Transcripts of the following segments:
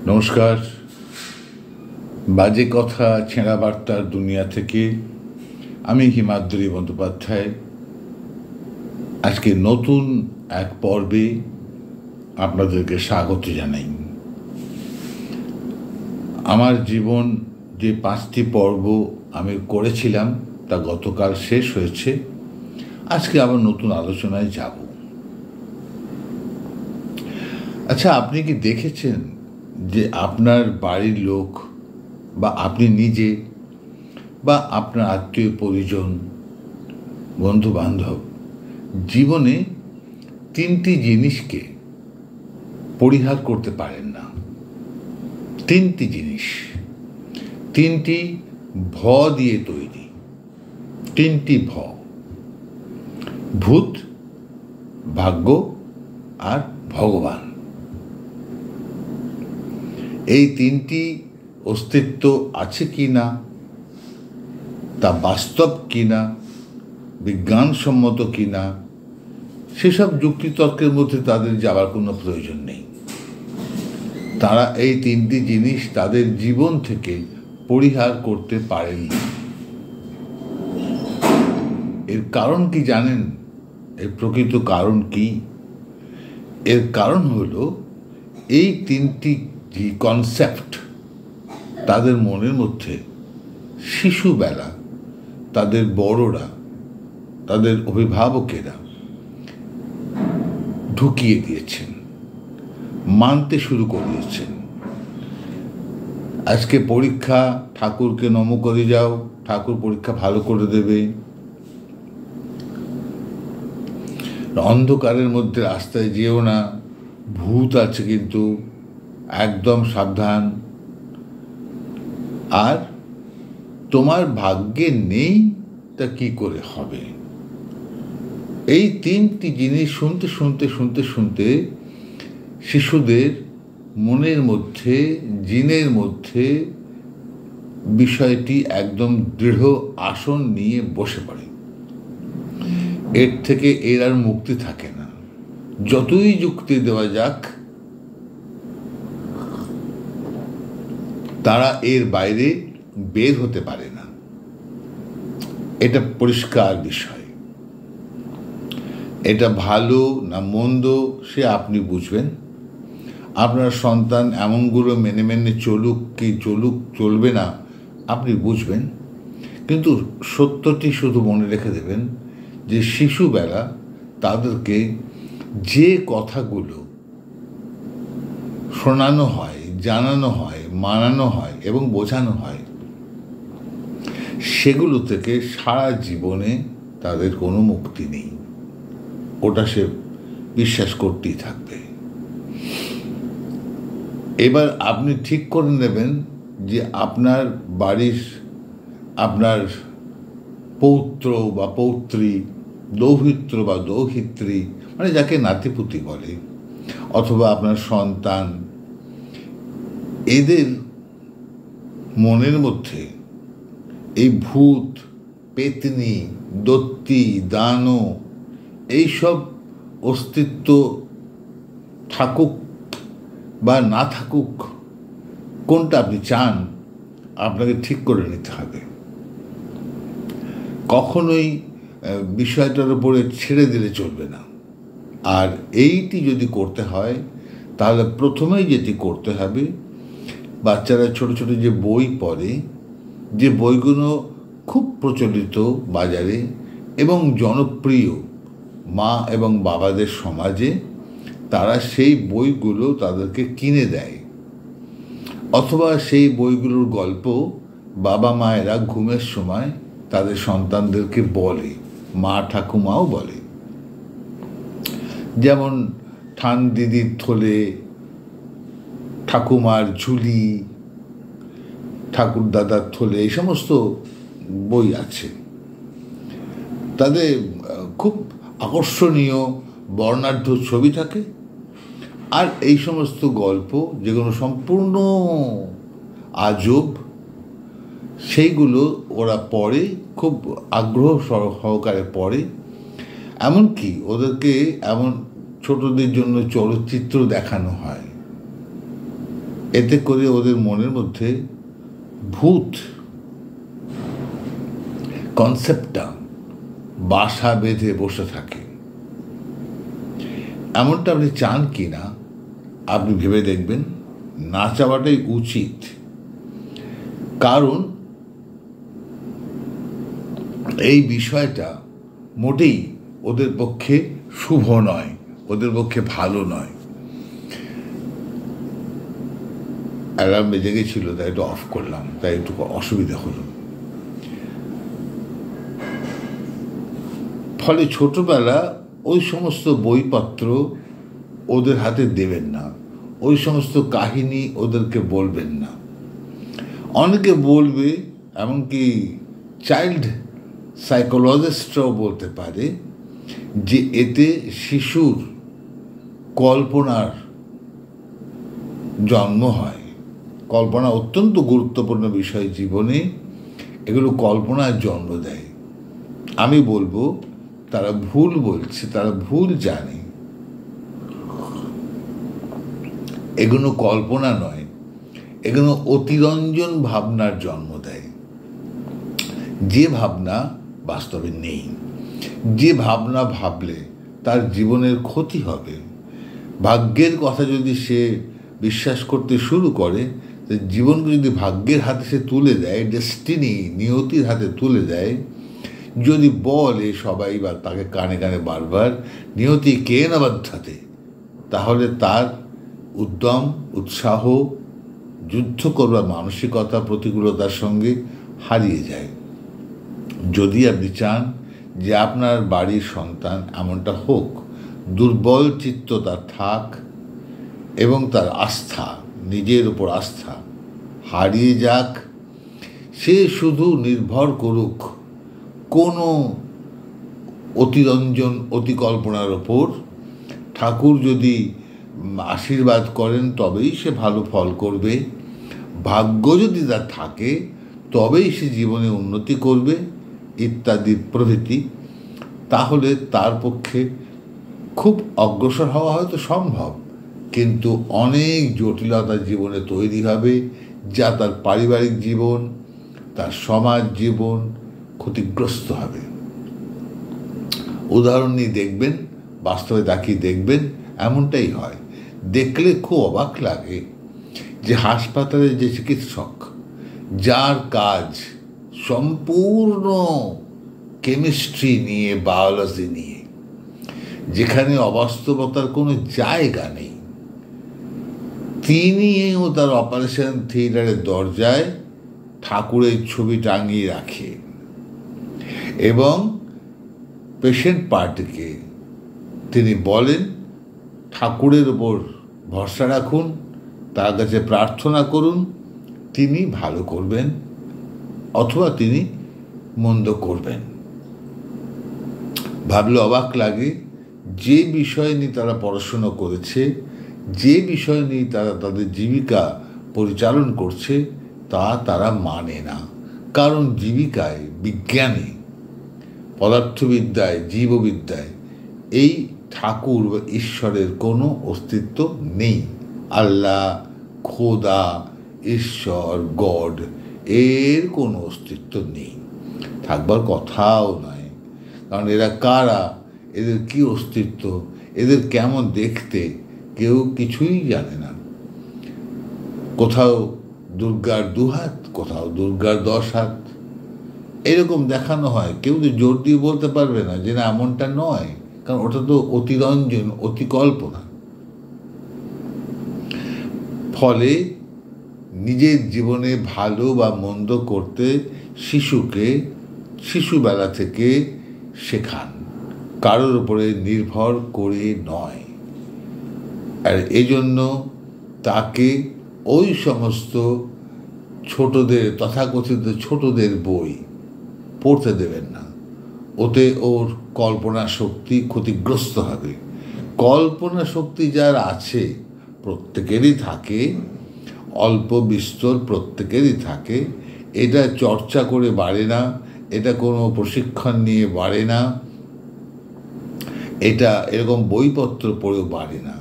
নমস্কার। বাজে কথা ছেঁড়া বার্তার দুনিয়া থেকে আমি হিমাদ্রি বন্দ্যোপাধ্যায় আজকে নতুন এক পর্বে আপনাদেরকে স্বাগত জানাই। আমার জীবন যে 5টি পর্ব আমি করেছিলাম তা গতকাল শেষ হয়েছে। আজকে আবার নতুন আলোচনায় যাব। আচ্ছা, আপনি কি দেখেছেন যে আপনার বাড়ির লোক বা আপনি নিজে বা আপনার আত্মীয় পরিজন, বন্ধু বান্ধব জীবনে 3টি জিনিসকে পরিহার করতে পারেন না? 3টি জিনিস, 3টি ভ দিয়ে তৈরি, 3টি ভ: ভূত, ভাগ্য আর ভগবান। এই 3টি অস্তিত্ব আছে কি না, তা বাস্তব কি না, বিজ্ঞানসম্মত কি না, সেসব যুক্তিতর্কের মধ্যে তাদের যাওয়ার কোনো প্রয়োজন নেই। তারা এই 3টি জিনিস তাদের জীবন থেকে পরিহার করতে পারেন না। এর কারণ কি জানেন? এর প্রকৃত কারণ কি? এর কারণ হলো এই 3টি যে কনসেপ্ট তাদের মনের মধ্যে শিশুবেলা তাদের বড়রা, তাদের অভিভাবকেরা ঢুকিয়ে দিয়েছেন, মানতে শুরু করিয়েছেন। আজকে পরীক্ষা, ঠাকুরকে নম করে যাও, ঠাকুর পরীক্ষা ভালো করে দেবে। অন্ধকারের মধ্যে রাস্তায় যেও না, ভূত আছে কিন্তু, একদম সাবধান। আর তোমার ভাগ্যে নেই তা কি করে হবে? এই 3টি জিনিস শুনতে শুনতে শুনতে শুনতে শিশুদের মনের মধ্যে, জিনের মধ্যে বিষয়টি একদম দৃঢ় আসন নিয়ে বসে পড়ে। এর থেকে এর আর মুক্তি থাকে না। যতই যুক্তি দেওয়া যাক, তারা এর বাইরে বের হতে পারে না। এটা পরিষ্কার বিষয়। এটা ভালো না মন্দ সে আপনি বুঝবেন। আপনার সন্তান এমনগুলো মেনে মেনে চলুক কি চলবে না আপনি বুঝবেন। কিন্তু সত্যটি শুধু মনে রেখে দেবেন যে শিশুবেলা তাদেরকে যে কথাগুলো শোনানো হয়, জানানো হয়, মানানো হয় এবং বোঝানো হয়, সেগুলো থেকে সারা জীবনে তাদের কোনো মুক্তি নেই। ওটা সে বিশ্বাস করতেই থাকবে। এবার আপনি ঠিক করে নেবেন যে আপনার বাড়ির, আপনার পৌত্র বা পৌত্রী, দৌহিত্র বা দৌহিত্রী, মানে যাকে নাতিপুতি বলে, অথবা আপনার সন্তান, এদের মনের মধ্যে এই ভূত, পেতনি, দত্তি, দানো এইসব অস্তিত্ব থাকুক বা না থাকুক, কোনটা আপনি চান আপনাকে ঠিক করে নিতে হবে। কখনোই বিষয়টার উপরে ছেড়ে দিলে চলবে না। আর এইটি যদি করতে হয় তাহলে প্রথমেই যেটি করতে হবে, বাচ্চারা ছোট ছোট যে বই পড়ে, যে বইগুলো খুব প্রচলিত বাজারে এবং জনপ্রিয় মা এবং বাবাদের সমাজে, তারা সেই বইগুলো তাদেরকে কিনে দেয়, অথবা সেই বইগুলোর গল্প বাবা মায়েরা ঘুমের সময় তাদের সন্তানদেরকে বলে, মা ঠাকুমাও বলে। যেমন ঠান দিদির থলে, ঠাকুমার ঝুলি, ঠাকুর দাদার থলে, এই সমস্ত বই আছে। তাদের খুব আকর্ষণীয় বর্ণাঢ্য ছবি থাকে। আর এই সমস্ত গল্প যেগুলো সম্পূর্ণ আজব, সেইগুলো ওরা পড়ে, খুব আগ্রহ সহকারে পড়ে। এমনকি ওদেরকে এমন ছোটদের জন্য চলচ্চিত্র দেখানো হয়। এতে করে ওদের মনের মধ্যে ভূত কনসেপ্টটা বাসা বেঁধে বসে থাকে। এমনটা আপনি চান কি না আপনি ভেবে দেখবেন। না চাওয়াটাই উচিত, কারণ এই বিষয়টা মোটেই ওদের পক্ষে শুভ নয়, ওদের পক্ষে ভালো নয়। অ্যালার্ম বেজে গেছিল, তাই একটু অফ করলাম, তাই একটু অসুবিধা হলো। ফলে ছোটবেলা ওই সমস্ত বইপত্র ওদের হাতে দেবেন না, ওই সমস্ত কাহিনী ওদেরকে বলবেন না। অনেকে বলবে, এমনকি চাইল্ড সাইকোলজিস্টরাও বলতে পারে যে এতে শিশুর কল্পনার জন্ম হয়। কল্পনা অত্যন্ত গুরুত্বপূর্ণ বিষয় জীবনে, এগুলো কল্পনার জন্ম দেয়। আমি বলবো তারা ভুল বলছে, তারা ভুল জানে। এগুলো কল্পনা নয়, এগুলো অতিরঞ্জন ভাবনার জন্ম দেয়, যে ভাবনা বাস্তবে নেই। যে ভাবনা ভাবলে তার জীবনের ক্ষতি হবে। ভাগ্যের কথা যদি সে বিশ্বাস করতে শুরু করে, জীবনকে যদি ভাগ্যের হাতে সে তুলে দেয়, ডেস্টিনি নিয়তির হাতে তুলে দেয়, যদি বলে সবাই বা তাকে কানে কানে বারবার নিয়তি কে না বাধ্যাতে, তাহলে তার উদ্যম, উৎসাহ, যুদ্ধ করবার মানসিকতা প্রতিকূলতার সঙ্গে হারিয়ে যায়। যদি আপনি চান যে আপনার বাড়ির সন্তান এমনটা হোক, দুর্বল চিত্ত তার থাক এবং তার আস্থা, নিজের উপর আস্থা হারিয়ে যাক, সে শুধু নির্ভর করুক কোনো অতিরঞ্জন অতিকল্পনার ওপর। ঠাকুর যদি আশীর্বাদ করেন তবেই সে ভালো ফল করবে, ভাগ্য যদি তার থাকে তবেই সে জীবনে উন্নতি করবে, ইত্যাদি প্রভৃতি। তাহলে তার পক্ষে খুব অগ্রসর হওয়া হয়তো সম্ভব, কিন্তু অনেক জটিলতা জীবনে তৈরি হবে, যা তার পারিবারিক জীবন, তার সমাজ জীবন ক্ষতিগ্রস্ত হবে। উদাহরণ নিয়ে দেখবেন, বাস্তবে তাকিয়ে দেখবেন, এমনটাই হয়। দেখলে খুব অবাক লাগে যে হাসপাতালে যে চিকিৎসক, যার কাজ সম্পূর্ণ কেমিস্ট্রি নিয়ে, বায়োলজি নিয়ে, যেখানে অবাস্তবতার কোনো জায়গা নেই, তিনিও তার অপারেশন থিয়েটারের দরজায় ঠাকুরের ছবি টাঙিয়ে রাখে এবং পেশেন্ট পার্টিকে তিনি বলেন ঠাকুরের ওপর ভরসা রাখুন, তার কাছে প্রার্থনা করুন, তিনি ভালো করবেন অথবা তিনি মন্দ করবেন। ভাবলে অবাক লাগে, যে বিষয় নিয়ে তারা পড়াশুনো করেছে, যে বিষয় নিয়ে তারা তাদের জীবিকা পরিচালন করছে, তা তারা মানে না। কারণ জীবিকায়, বিজ্ঞানে, পদার্থবিদ্যায়, জীববিদ্যায় এই ঠাকুর বা ঈশ্বরের কোনো অস্তিত্ব নেই। আল্লাহ, খোদা, ঈশ্বর, গড, এর কোনো অস্তিত্ব নেই, থাকবার কথাও নয়। কারণ এরা কারা, এদের কি অস্তিত্ব, এদের কেমন দেখতে, কেউ কিছুই জানে না। কোথাও দুর্গার 2 হাত, কোথাও দুর্গার 10 হাত, এরকম দেখানো হয়। কেউ তো জোর দিয়ে বলতে পারবে না যে না এমনটা নয়, কারণ ওটা তো অতিরঞ্জন, অতিকল্পনা। ফলে নিজের জীবনে ভালো বা মন্দ করতে শিশুকে শিশুবেলা থেকে শেখান, কারোর উপরে নির্ভর করে নয়। আর এই জন্য তাকে ওই সমস্ত ছোটদের, তথাকথিত ছোটদের বই পড়তে দেবেন না। ওতে ওর কল্পনা শক্তি ক্ষতিগ্রস্ত হবে। কল্পনা শক্তি যার আছে, প্রত্যেকেরই থাকে, অল্প বিস্তর প্রত্যেকেরই থাকে। এটা চর্চা করে বাড়ে না, এটা কোনো প্রশিক্ষণ নিয়ে বাড়ে না, এটা এরকম বইপত্র পড়েও বাড়ে না।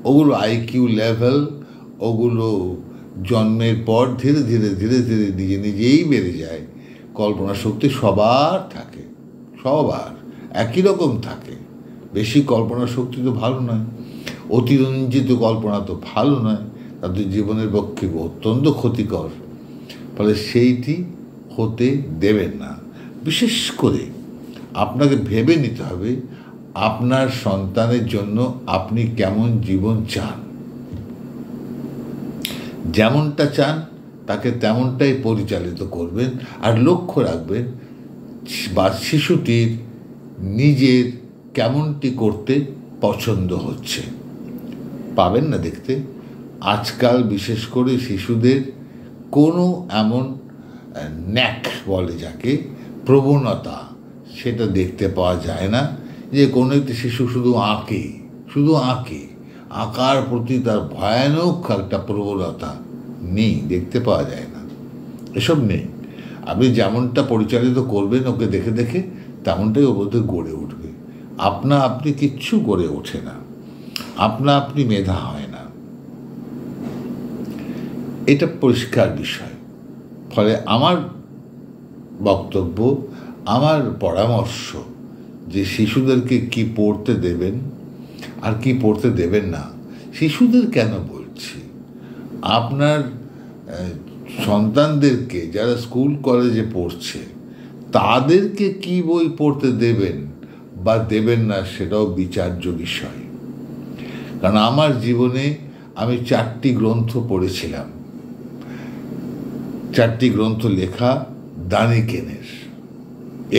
ওগুলো আইকিউ লেভেল, ওগুলো জন্মের পর ধীরে ধীরে ধীরে ধীরে নিজে নিজেই বেড়ে যায়। কল্পনা শক্তি সবার থাকে, সবার একই রকম থাকে। বেশি কল্পনা শক্তি তো ভালো নয়, অতিরঞ্জিত কল্পনা তো ভালো নয়, তাদের জীবনের পক্ষে অত্যন্ত ক্ষতিকর। ফলে সেইটি হতে দেবেন না। বিশেষ করে আপনাকে ভেবে নিতে হবে আপনার সন্তানের জন্য আপনি কেমন জীবন চান। যেমনটা চান তাকে তেমনটাই পরিচালিত করবেন। আর লক্ষ্য রাখবেন বা শিশুটির নিজের কেমনটি করতে পছন্দ হচ্ছে। পাবেন না দেখতে আজকাল বিশেষ করে শিশুদের কোনো এমন ন্যাক বলে যাকে, প্রবণতা, সেটা দেখতে পাওয়া যায় না যে কোনো একটি শিশু শুধু আঁকে, আঁকার প্রতি তার ভয়ানক একটা প্রবণতা নেই, দেখতে পাওয়া যায় না, এসব নেই। আপনি যেমনটা পরিচালিত করবেন ওকে দেখে দেখে তেমনটাই ওর মধ্যে গড়ে উঠবে। আপনি কিচ্ছু গড়ে ওঠে না, আপনি মেধা হয় না, এটা পরিষ্কার বিষয়। ফলে আমার বক্তব্য, আমার পরামর্শ যে শিশুদেরকে কি পড়তে দেবেন আর কি পড়তে দেবেন না। শিশুদের কেন বলছি, আপনার সন্তানদেরকে যারা স্কুল কলেজে পড়ছে তাদেরকে কি বই পড়তে দেবেন বা দেবেন না সেটাও বিচার্য বিষয়। কারণ আমার জীবনে আমি 4টি গ্রন্থ পড়েছিলাম, 4টি গ্রন্থ লেখা দানিকেনের,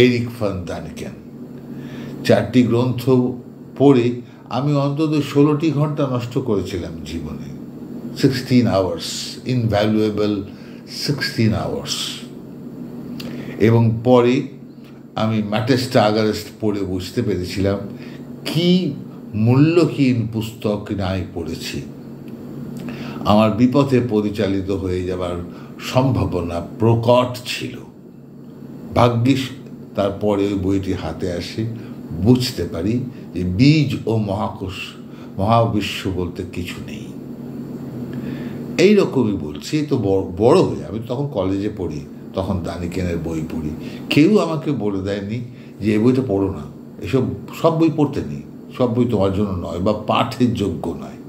এরিক ফান দানিকেন। 4টি গ্রন্থ পড়ে আমি অন্তত 16টি ঘন্টা নষ্ট করেছিলাম জীবনে। 16 আওয়ার্স, ইনভ্যালুয়েবল 16 আওয়ার্স। এবং পরে আমি ম্যাটেস্টা আগারেস্ট পড়ে বুঝতে পেরেছিলাম কি মূল্যহীন পুস্তক নাই পড়েছি। আমার বিপথে পরিচালিত হয়ে যাবার সম্ভাবনা প্রকট ছিল। ভাগ্যিস তারপরে ওই বইটি হাতে আসে, বুঝতে পারি যে বীজ ও মহাবিশ্ব বলতে কিছু নেই। এইরকমই বলছি। তো বড় হয়ে আমি তখন কলেজে পড়ি, তখন দানিকেনের বই পড়ি। কেউ আমাকে বলে দেয়নি যে এই বইটা পড়ো না, এসব সব বই পড়তে নেই, সব বই তোমার জন্য নয় বা পাঠের যোগ্য নয়।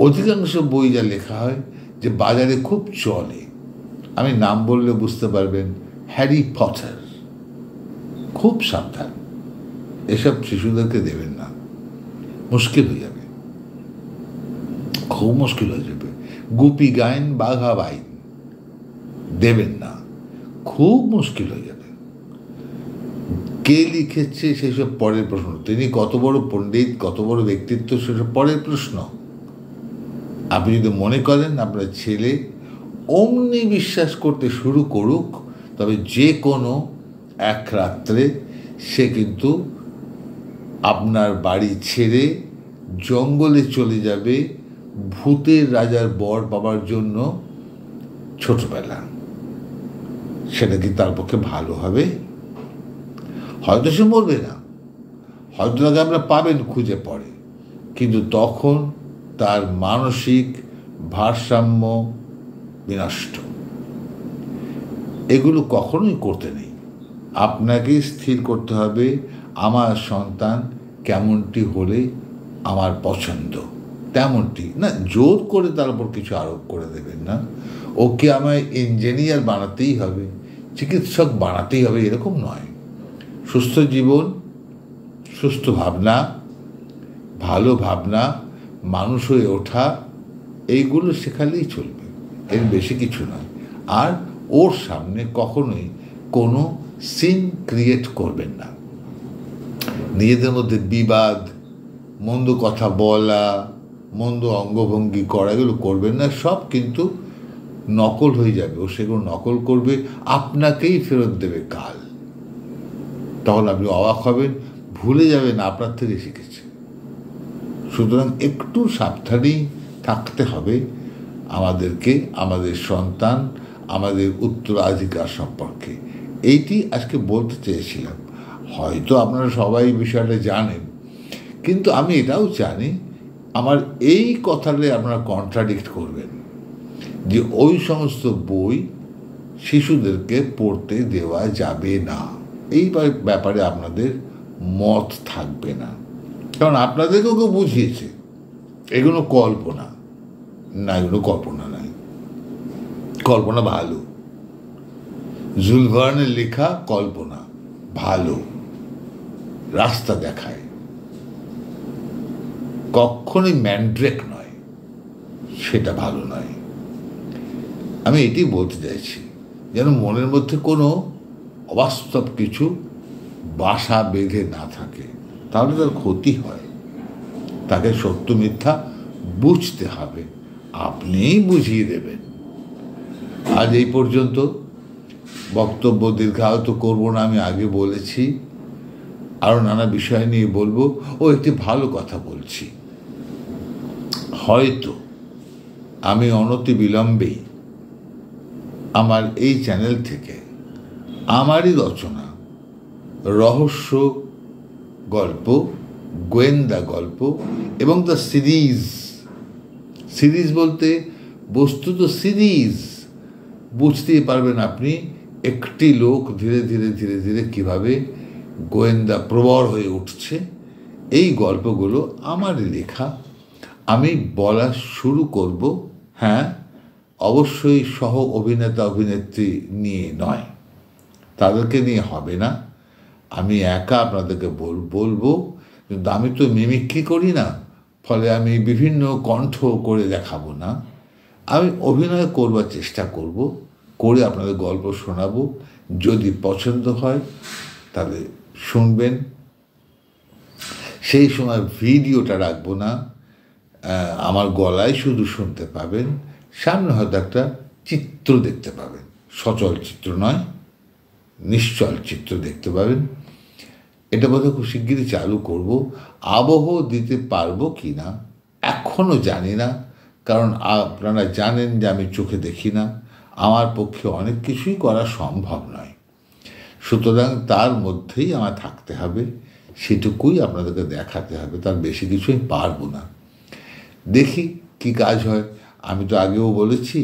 অধিকাংশ বই যা লেখা হয় যে বাজারে খুব চলে, আমি নাম বললে বুঝতে পারবেন, হ্যারি পটার। খুব সাবধান, এসব শিশুদেরকে দেবেন না, মুশকিল হয়ে যাবে, খুব মুশকিল হয়ে যাবে। গুপি গাইন বাঘা বাইন দেবেন না, খুব মুশকিল হয়ে যাবে। কে লিখেছে সেসব পরের প্রশ্ন, তিনি কত বড় পণ্ডিত, কত বড় ব্যক্তিত্ব, সেসব পরের প্রশ্ন। আপনি যদি মনে করেন আপনার ছেলে অমনি বিশ্বাস করতে শুরু করুক, তবে যে কোনো এক রাত্রে সে কিন্তু আপনার বাড়ি ছেড়ে জঙ্গলে চলে যাবে ভূতের রাজার বর পাবার জন্য ছোটবেলা। সেটা কি তার পক্ষে ভালো হবে? হয়তো সে মরবে না, হয়তো তাকে আপনারা পাবেন খুঁজে পড়ে, কিন্তু তখন তার মানসিক ভারসাম্য বিনষ্ট। এগুলো কখনোই করতে নেই। আপনাকে স্থির করতে হবে আমার সন্তান কেমনটি হলে আমার পছন্দ, তেমনটি না। জোর করে তার উপর কিছু আরোপ করে দেবেন না। ওকে আমায় ইঞ্জিনিয়ার বানাতেই হবে, চিকিৎসক বানাতেই হবে, এরকম নয়। সুস্থ জীবন, সুস্থ ভাবনা, ভালো ভাবনা, মানুষ হয়ে ওঠা, এইগুলো শেখালেই চলবে, এর বেশি কিছু নয়। আর ওর সামনে কখনোই কোনো সিন ক্রিয়েট করবেন না। নিজেদের মধ্যে বিবাদ, মন্দ কথা বলা, মন্দ অঙ্গভঙ্গি করা, এগুলো করবেন না। সব কিন্তু নকল হয়ে যাবে, ও সেগুলো নকল করবে, আপনাকেই ফেরত দেবে কাল। তখন আপনি অবাক হবেন, ভুলে যাবেন আপনার থেকে শিখেছে। সুতরাং একটু সাবধানেই থাকতে হবে আমাদেরকে, আমাদের সন্তান, আমাদের উত্তরাধিকার সম্পর্কে। এইটি আজকে বলতে চেয়েছিলাম। হয়তো আপনারা সবাই বিষয়টা জানেন, কিন্তু আমি এটাও জানি আমার এই কথাটা আপনারা কন্ট্রাডিক্ট করবেন। যে ওই সমস্ত বই শিশুদেরকে পড়তে দেওয়া যাবে না। এই ব্যাপারে আপনাদের মত থাকবে না, কারণ আপনাদেরকেও কেউ বুঝিয়েছে এগুলো কল্পনা না, এগুলো কল্পনা নাই, কল্পনা ভালো। জুল ভার্নের লেখা কল্পনা ভালো, রাস্তা দেখায়, কখনোই ম্যান্ড্রেক নয়, সেটা ভালো নয়। আমি এটি বলতে চাইছি, যেন মনের মধ্যে কোনো অবাস্তব কিছু বাসা বেঁধে না থাকে, তাহলে তার ক্ষতি হয়। তাকে সত্য মিথ্যা বুঝতে হবে, আপনিই বুঝিয়ে দেবেন। আজ এই পর্যন্ত। বক্তব্য দীর্ঘায়িত করব না, আমি আগে বলেছি। আরও নানা বিষয় নিয়ে বলবো। একটি ভালো কথা বলছি, হয়তো আমি অনতি বিলম্বেই আমার এই চ্যানেল থেকে আমারই রচনা রহস্য গল্প, গোয়েন্দা গল্প এবং দ্য সিরিজ বলতে বস্তুত সিরিজ, বুঝতেই পারবেন আপনি একটি লোক ধীরে ধীরে ধীরে ধীরে কীভাবে গোয়েন্দা প্রবর হয়ে উঠছে। এই গল্পগুলো আমারই লেখা, আমি বলা শুরু করব। হ্যাঁ, অবশ্যই সহ অভিনেতা অভিনেত্রী নিয়ে নয়, তাদেরকে নিয়ে হবে না। আমি একা আপনাদেরকে বলবো, কিন্তু আমি তো মিমিক্রি করি না, ফলে আমি বিভিন্ন কণ্ঠ করে দেখাবো না। আমি অভিনয় করবার চেষ্টা করব, করে আপনাদের গল্প শোনাবো। যদি পছন্দ হয় তাহলে শুনবেন। সেই সময় ভিডিওটা রাখবো না, আমার গলায় শুধু শুনতে পাবেন, সামনে হয়তো একটা চিত্র দেখতে পাবেন, সচল চিত্র নয়, নিশ্চল চিত্র দেখতে পাবেন। এটা বোধহয় খুব শিগগিরই চালু করব। আবহ দিতে পারবো কি না এখনও জানি না, কারণ আপনারা জানেন যে আমি চোখে দেখি না, আমার পক্ষে অনেক কিছুই করা সম্ভব নয়। সুতরাং তার মধ্যেই আমার থাকতে হবে, সেটুকুই আপনাদেরকে দেখাতে হবে, তার বেশি কিছুই পারবো না। দেখি কি কাজ হয়। আমি তো আগেও বলেছি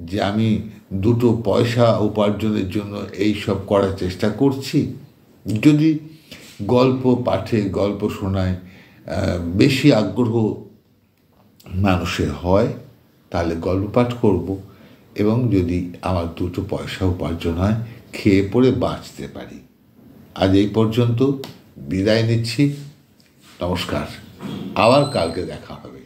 যে আমি দুটো পয়সা উপার্জনের জন্য এই সব করার চেষ্টা করছি। যদি গল্প পাঠে, গল্প শোনায় বেশি আগ্রহ মানুষের হয়, তাহলে গল্প পাঠ করব, এবং যদি আমার দুটো পয়সা উপার্জন হয়, খেয়ে পড়ে বাঁচতে পারি। আজ এই পর্যন্ত, বিদায় নিচ্ছি। নমস্কার, আবার কালকে দেখা হবে।